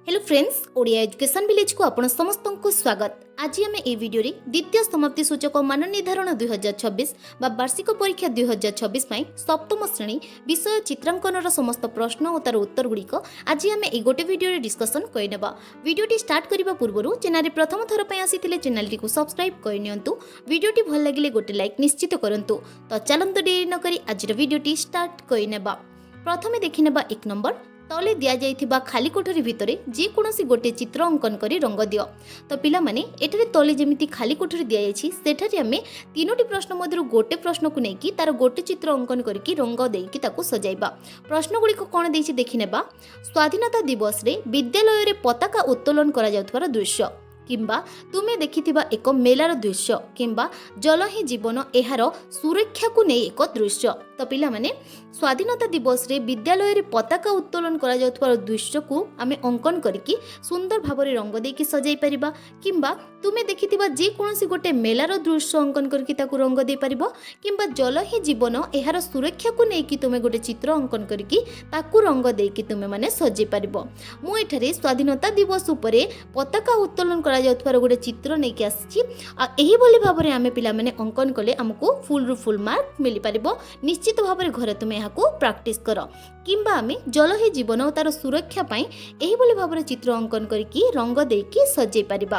Hello friends, Odia education village को आपण समस्त को स्वागत। आज आम ए वीडियो रे द्वितीय समाप्ति सूचक मान निर्धारण 2026 बा वार्षिक परीक्षा 2026 सप्तम श्रेणी विषय चित्रांकन समस्त प्रश्न और तार उत्तर गुड़िक आज आम ए गोटे वीडियो रे डिस्कसन करनेबा। वीडियोटी स्टार्ट करने पूर्व चैनल प्रथम थर पर आसी चैनल टी सब्सक्राइब करनियंतु। वीडियोटी भल लगे गोटे लाइक निश्चित करंतु। तो चलंतु देरी न करी आज वीडियोटी स्टार्ट करनेबा। प्रथमे देखिनेबा एक नंबर तले दिया जाइथिबा खाली कोठरी भितरे जे कोनोसी गोटे चित्र अंकन करी रंग दियो। तो पिला माने एठारे तले जेमिति खाली कोठरी दिया जाइछि सेठारे हमें तीनोटी प्रश्न मध्यरु गोटे प्रश्न को नेकी तार गोटे चित्र अंकन करके रंग देकी ताकू सजाइबा। प्रश्न गुडी को कोन देछि देखिनेबा। स्वाधीनता दिवस रे विद्यालय रे पताका उत्तोलन करा जाउथवार दृश्य किंबा तुमे देखिथिबा एक मेलार दृश्य किंबा जल ही जीवन एहार सुरक्षा को नहीं एक दृश्य। तो पिला माने स्वाधीनता दिवस रे विद्यालय रे पताका उत्तोलन करा जाउथवार दृश्य को आमे अंकन करके सुंदर भाबरे रंग देकी सजाई परिबा किंबा तुमे देखिथिबा जे कोनोसी गोटे मेलार दृश्य अंकन करके ताकू रंग दे परिबो किंबा जल ही जीवन एहार सुरक्षा को नेकी तुमे गोटे चित्र अंकन करके ताकू रंग देकी तुमे माने सजाई परिबो। मु एठारे स्वाधीनता दिवस उपरे पताका उत्तोलन करा जाउथवार गोटे चित्र नेकी आछि आ एही बोली भाबरे आमे पिला माने अंकन कले हमकु फुल रु फुल मार्क मिली परिबो। निश्चित भाबरे घरे तुमे याकू प्रैक्टिस करो किंबा आमे जल ही जीवन और तार सुरक्षा पाई एही बोली भाबरे चित्र अंकन करके रंग देकी सजाई परिबा।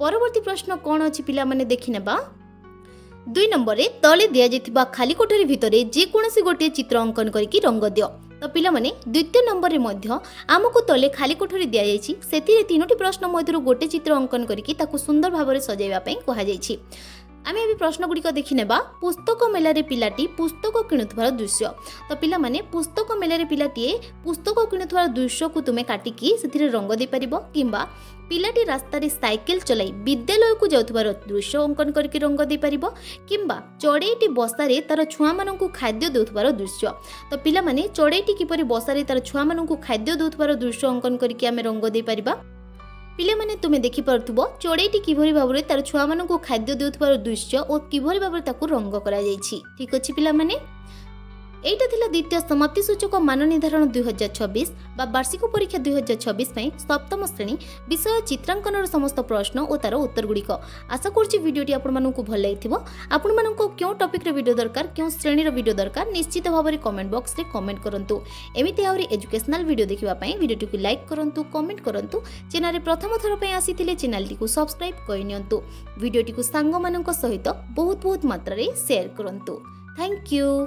परवर्ती प्रश्न कौन अच्छी पिला माने देखिनेबा। 2 नंबर रे तले दिया जाइथिबा खाली कोठरी भितरे जे कोनोसी गोटे चित्र अंकन करके रंग दियो। तो पिला माने द्वितीय नंबर रे मध्य आमको तले खाली कोठरी दिया जाइछि सेतिरे तीनोटी प्रश्न मध्यरु गोटे चित्र अंकन करके ताकू सुंदर भाबरे सजाइबा पई कहा जाइछि। आमे अभी प्रश्न गुड़िक देखिनेबा। पुस्तक मेलारे पिलाटी पुस्तक किणुथवार दृश्य। तो पिला माने पुस्तक मेलारे पिलाटीए पुस्तक किणुथवार दृश्य को तुमे काटिकी सेथिरे रंग दे परिबो किंबा पिलाटी रास्ता रे साइकिल चलाई विद्यालय को जाउथवार दृश्य अंकन करके रंग दे परिबो किंबा चढ़ेईटी बसारे तार छुआ माननकु खाद्य देउथवार दृश्य। तो पिला माने चढ़ेईटी किपरि बसारे तार छुआ माननकु खाद्य देउथवार दृश्य अंकन करके आमे रंग दे परिबा। पिले माने तुमे देखि पारथुबो चढ़ेईटी किभरि भाबरे तार छुआ माननकु खाद्य देउथवार दृश्य और किभरि भाबरे ताकू रंग करा जाइछि। ठीक अछि पिला माने एटा थिला द्वितीय समाप्ति सूचक मान निर्धारण 2026 बा वार्षिक परीक्षा 2026 सप्तम श्रेणी विषय चित्रांकन समस्त प्रश्न और तार उत्तर गुड़िक। आशा करछि वीडियोटी आपण माननकु भल लागिथिबो। आपण माननकु क्यों टॉपिक रे वीडियो दरकार क्यों श्रेणी रे वीडियो दरकार निश्चित भाव में कमेंट बॉक्स रे कमेंट करंतु। एमिति आउरी एजुकेशनल वीडियो देखिबा पई वीडियोटी को लाइक करंतु कमेंट करंतु। चैनल रे प्रथम थर पई आसीथिले चैनल टी को सब्सक्राइब करनियंतु। वीडियोटी को सांग माननक सहित बहुत मात्रा रे शेयर करंतु। Thank you.